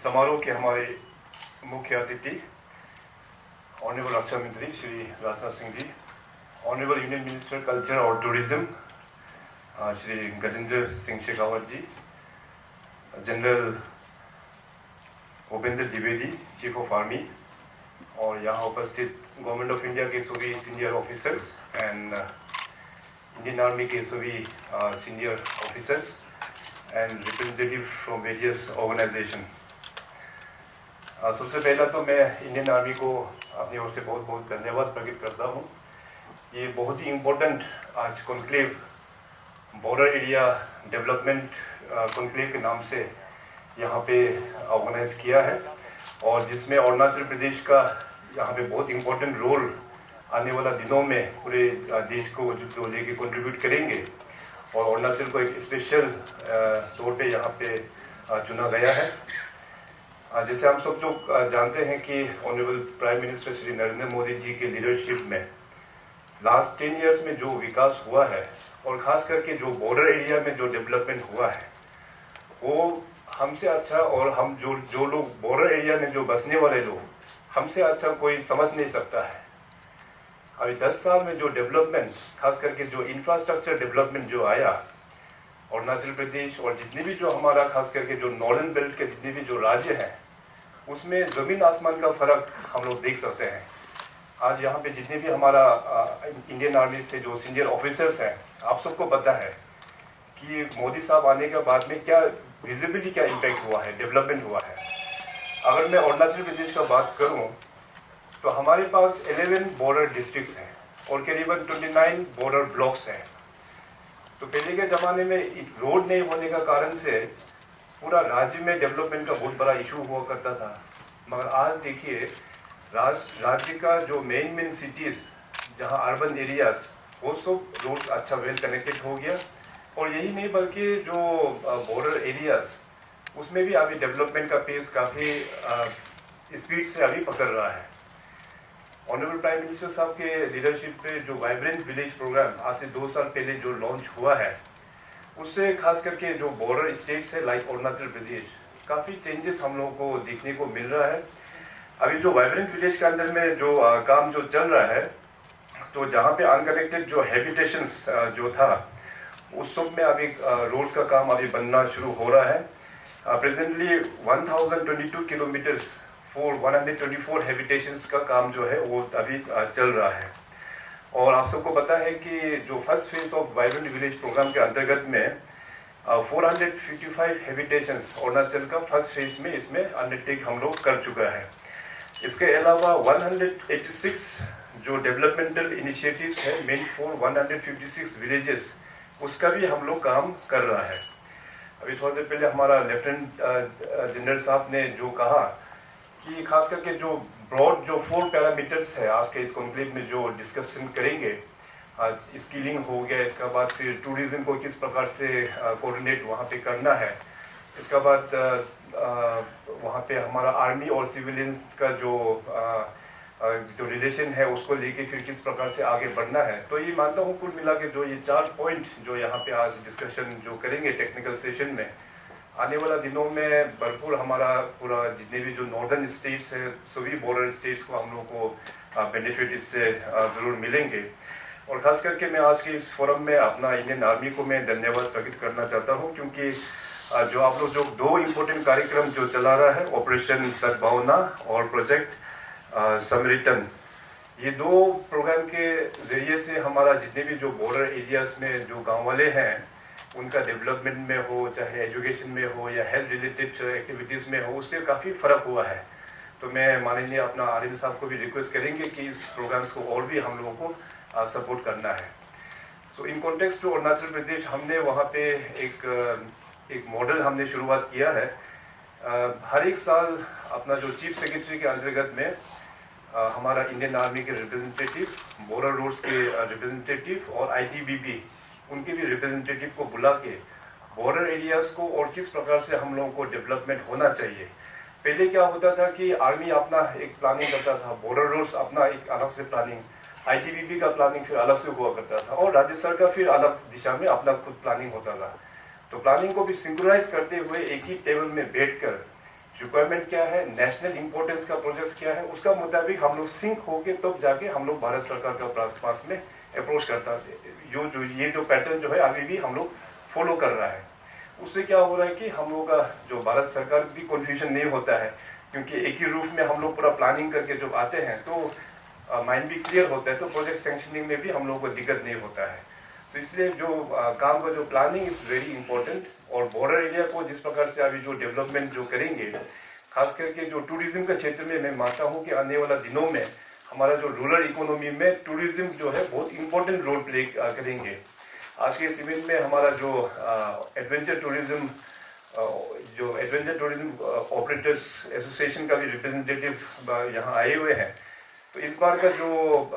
समारोह के हमारे मुख्य अतिथि ऑनरेबल रक्षा मंत्री Shri Rajnath Singh ji, honourable union minister culture और tourism Shri Gajendra Singh Shekhawat ji, general Bhupendra Dwivedi, chief of army, और यहाँ उपस्थित गवर्नमेंट ऑफ इंडिया के सभी senior officers and Indian army के सभी senior officers and representative from various organization. सबसे पहला तो मैं इंडियन आर्मी को अपनी ओर से बहुत बहुत धन्यवाद प्रकट करता हूँ। ये बहुत ही इम्पोर्टेंट आज conclave border area development conclave के नाम से यहाँ पे ऑर्गेनाइज किया है, और जिसमें अरुणाचल प्रदेश का यहाँ पे बहुत इम्पोर्टेंट रोल आने वाला दिनों में पूरे देश को जो लेके कंट्रीब्यूट करेंगे, और अरुणाचल को एक स्पेशल तौर पे यहाँ पे चुना गया है। जैसे हम सब जो जानते हैं कि honourable prime minister Shri Narendra Modi ji के लीडरशिप में लास्ट 10 इयर्स में जो विकास हुआ है, और ख़ास करके जो बॉर्डर एरिया में जो डेवलपमेंट हुआ है, वो हमसे अच्छा, और हम जो लोग बॉर्डर एरिया में जो बसने वाले लोग, हमसे अच्छा कोई समझ नहीं सकता है। अभी 10 साल में जो डेवलपमेंट, खास करके जो इंफ्रास्ट्रक्चर डेवलपमेंट जो आया अरुणाचल प्रदेश और जितने भी जो हमारा खास करके जो नॉर्दर्न बेल्ट के जितने भी जो राज्य हैं, उसमें ज़मीन आसमान का फर्क हम लोग देख सकते हैं। आज यहाँ पे जितने भी हमारा इंडियन आर्मी से जो सीनियर ऑफिसर्स हैं, आप सबको पता है कि मोदी साहब आने के बाद में क्या विजिबिलिटी, क्या इम्पैक्ट हुआ है, डेवलपमेंट हुआ है। अगर मैं अरुणाचल प्रदेश का बात करूँ तो हमारे पास 11 बॉर्डर डिस्ट्रिक्ट्स हैं और करीबन 29 बॉर्डर ब्लॉक्स हैं। तो पहले के ज़माने में रोड नहीं होने का कारण से पूरा राज्य में डेवलपमेंट का बहुत बड़ा इशू हुआ करता था, मगर आज देखिए राज्य का जो मेन सिटीज़, जहां अर्बन एरियाज, वो सब रोड अच्छा वेल कनेक्टेड हो गया। और यही नहीं बल्कि जो बॉर्डर एरियाज, उसमें भी अभी डेवलपमेंट का पेस काफ़ी स्पीड से अभी पकड़ रहा है। ऑनरेबल प्राइम मिनिस्टर साहब के लीडरशिप पे जो वाइब्रेंट विलेज प्रोग्राम आज से 2 साल पहले जो लॉन्च हुआ है, उससे खास करके जो बॉर्डर स्टेट्स है लाइक अरुणाचल प्रदेश, काफ़ी चेंजेस हम लोगों को देखने को मिल रहा है। अभी जो वाइब्रेंट विलेज के अंदर में जो काम जो चल रहा है, तो जहाँ पे अनकनेक्टेड जो हैबिटेशंस जो था, उस सब में अभी रोड्स का काम अभी बनना शुरू हो रहा है। प्रेजेंटली 1022 किलोमीटर्स फॉर 124 हैबिटेशंस का काम जो है वो अभी चल रहा है। और आप सबको पता है कि जो first phase of vibrant village programme के अंतर्गत में 455 हैबिटेशंस अरुणाचल का फर्स्ट फेज में इसमें अंडरटेक हम लोग कर चुका है। इसके अलावा 186 जो डेवलपमेंटल इनिशिएटिव्स है मेंट फॉर 156 विलेजेस, उसका भी हम लोग काम कर रहा है। अभी थोड़ी देर पहले हमारा लेफ्टिनेंट जनरल साहब ने जो कहा कि खास करके जो ब्रॉड जो 4 पैरामीटर्स है आज के इस कॉन्क्लेव में जो डिस्कशन करेंगे, स्किलिंग हो गया, इसका बाद फिर टूरिज्म को किस प्रकार से कोऑर्डिनेट वहाँ पे करना है, इसका बाद वहाँ पे हमारा आर्मी और सिविलियंस का जो रिलेशन है उसको लेके फिर किस प्रकार से आगे बढ़ना है। तो ये मानता हूँ कुल मिला के जो ये 4 पॉइंट जो यहाँ पे आज डिस्कशन जो करेंगे टेक्निकल सेशन में, आने वाला दिनों में भरपूर हमारा पूरा जितने भी जो नॉर्दर्न स्टेट्स है, सभी बॉर्डर स्टेट्स को हम लोग को बेनिफिट इससे ज़रूर मिलेंगे। और ख़ास करके मैं आज के इस फोरम में अपना इंडियन आर्मी को मैं धन्यवाद प्रकट करना चाहता हूँ, क्योंकि जो आप लोग जो 2 इम्पोर्टेंट कार्यक्रम जो चला रहा है, ऑपरेशन सद्भावना और प्रोजेक्ट समरिटन, ये 2 प्रोग्राम के ज़रिए से हमारा जितने भी जो बॉर्डर एरियाज़ में जो गाँव वाले हैं, उनका डेवलपमेंट में हो, चाहे एजुकेशन में हो या हेल्थ रिलेटेड एक्टिविटीज़ में हो, उससे काफ़ी फ़र्क हुआ है। तो मैं माननीय अपना आर्मी साहब को भी रिक्वेस्ट करेंगे कि इस प्रोग्राम्स को और भी हम लोगों को सपोर्ट करना है। सो in context to Arunachal Pradesh, हमने वहाँ पे एक मॉडल हमने शुरुआत किया है। हर एक साल अपना जो चीफ सेक्रेटरी के अंतर्गत में हमारा इंडियन आर्मी के रिप्रेजेंटेटिव, बॉर्डर रोड्स के रिप्रेजेंटेटिव और ITBP उनके भी रिप्रेजेंटेटिव को बुला के बॉर्डर एरियाज को और किस प्रकार से हम लोगों को डेवलपमेंट होना चाहिए। पहले क्या होता था कि आर्मी अपना एक प्लानिंग करता था, बॉर्डर रोड्स अपना एक अलग से प्लानिंग, ITBP का प्लानिंग फिर अलग से हुआ करता था, और राज्य सरकार फिर अलग दिशा में अपना खुद प्लानिंग होता था। तो प्लानिंग को भी सिंक्रोनाइज करते हुए एक ही टेबल में बैठकर रिक्वायरमेंट क्या है, नेशनल इंपॉर्टेंस का प्रोजेक्ट क्या है, उसका मुताबिक हम लोग सिंक होके तब जाके हम लोग भारत सरकार का पास में अप्रोच करता है। ये जो पैटर्न जो है अभी भी हम लोग फॉलो कर रहा है। उससे क्या हो रहा है कि हम लोग का जो भारत सरकार भी कन्फ्यूजन नहीं होता है, क्योंकि एक ही रूफ में हम लोग पूरा प्लानिंग करके जब आते हैं तो माइंड भी क्लियर होता है, तो प्रोजेक्ट सेंक्शनिंग में भी हम लोग को दिक्कत नहीं होता है। तो इसलिए जो काम का जो प्लानिंग इज वेरी इंपॉर्टेंट। और बॉर्डर एरिया को जिस प्रकार से अभी जो डेवलपमेंट जो करेंगे, खास करके जो टूरिज्म के क्षेत्र में मैं मानता हूँ कि आने वाला दिनों में हमारा जो रूरल इकोनॉमी में टूरिज्म जो है बहुत इंपॉर्टेंट रोल प्ले करेंगे। आज के समय में हमारा जो एडवेंचर टूरिज्म ऑपरेटर्स एसोसिएशन का भी रिप्रेजेंटेटिव यहाँ आए हुए हैं। तो इस बार का जो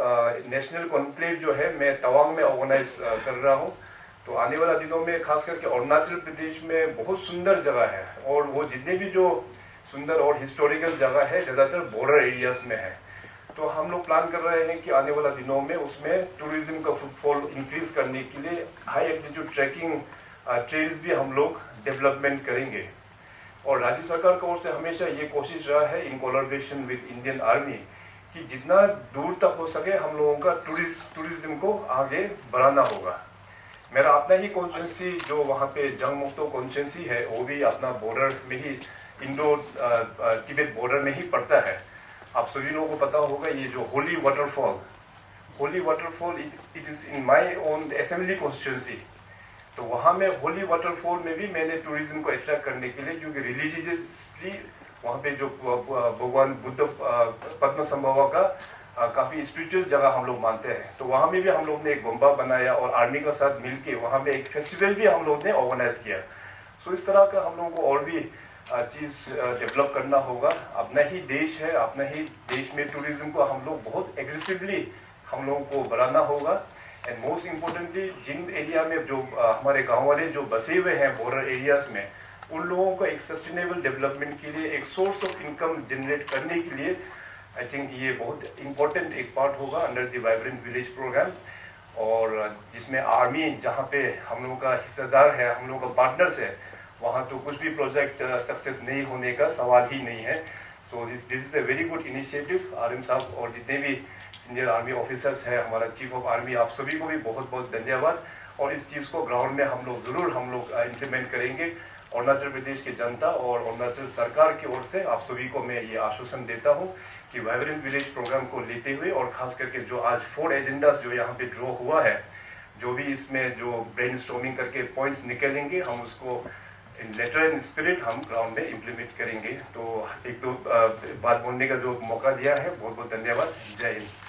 नेशनल कॉन्क्लेव जो है मैं तवांग में ऑर्गेनाइज कर रहा हूँ। तो आने वाला दिनों में खास करके अरुणाचल प्रदेश में बहुत सुंदर जगह है, और वो जितने भी जो सुंदर और हिस्टोरिकल जगह है ज़्यादातर बॉर्डर एरियाज में है। तो हम लोग प्लान कर रहे हैं कि आने वाला दिनों में उसमें टूरिज्म का फुटफॉल इंक्रीज करने के लिए हाई एल्टीट्यूड ट्रैकिंग ट्रेल्स भी हम लोग डेवलपमेंट करेंगे। और राज्य सरकार की ओर से हमेशा ये कोशिश रहा है in collaboration with Indian army कि जितना दूर तक हो सके हम लोगों का टूरिज्म को आगे बढ़ाना होगा। मेरा अपना ही कॉन्स्टिट्यूंसी जो वहाँ पे जंग मुक्तो कॉन्स्टिट्यूंसी है वो भी अपना बॉर्डर में ही इंडो तिब्बत बॉर्डर में ही पड़ता है। आप सभी लोगों को पता होगा ये जो Holi waterfall it is in my own assembly constituency. तो वहाँ में होली वाटरफॉल में भी मैंने टूरिज्म को अट्रैक्ट करने के लिए, क्योंकि रिलीजियसली वहाँ पे जो भगवान बुद्ध पद्मसंभवा का काफ़ी स्पिरिचुअल जगह हम लोग मानते हैं। तो वहाँ में भी हम लोग ने एक गुम्बा बनाया और आर्मी के साथ मिलके वहाँ में एक फेस्टिवल भी हम लोग ने ऑर्गेनाइज किया। सो इस तरह का हम लोगों को और भी चीज़ डेवलप करना होगा। अपना ही देश है, अपना ही देश में टूरिज्म को हम लोग बहुत एग्रेसिवली हम लोगों को बढ़ाना होगा। एंड मोस्ट इम्पोर्टेंटली जिन एरिया में जो हमारे गाँव वाले जो बसे हुए हैं बॉर्डर एरियाज में, उन लोगों को एक सस्टेनेबल डेवलपमेंट के लिए, एक सोर्स ऑफ इनकम जनरेट करने के लिए आई थिंक ये बहुत इम्पोर्टेंट एक पार्ट होगा under the vibrant village programme. और जिसमें आर्मी जहाँ पे हम लोगों का हिस्सेदार है, हम लोगों का पार्टनर्स है, वहाँ तो कुछ भी प्रोजेक्ट सक्सेस नहीं होने का सवाल ही नहीं है। So this is a very good initiative. RM साहब और जितने भी सीनियर आर्मी ऑफिसर्स हैं, हमारा चीफ ऑफ आर्मी, आप सभी को भी बहुत बहुत धन्यवाद। और इस चीज़ को ग्राउंड में हम लोग ज़रूर इम्प्लीमेंट करेंगे। अरुणाचल प्रदेश की जनता और अरुणाचल सरकार की ओर से आप सभी को मैं ये आश्वासन देता हूँ कि वाइब्रेंट विलेज प्रोग्राम को लेते हुए, और खास करके जो आज 4 एजेंडास जो यहाँ पे ड्रॉ हुआ है, जो भी इसमें जो ब्रेनस्टॉर्मिंग करके पॉइंट्स निकलेंगे, हम उसको इन लेटर एंड स्पिरिट हम ग्राउंड में इम्प्लीमेंट करेंगे। तो एक दो बात बोलने का जो मौका दिया है, बहुत बहुत धन्यवाद। जय हिंद।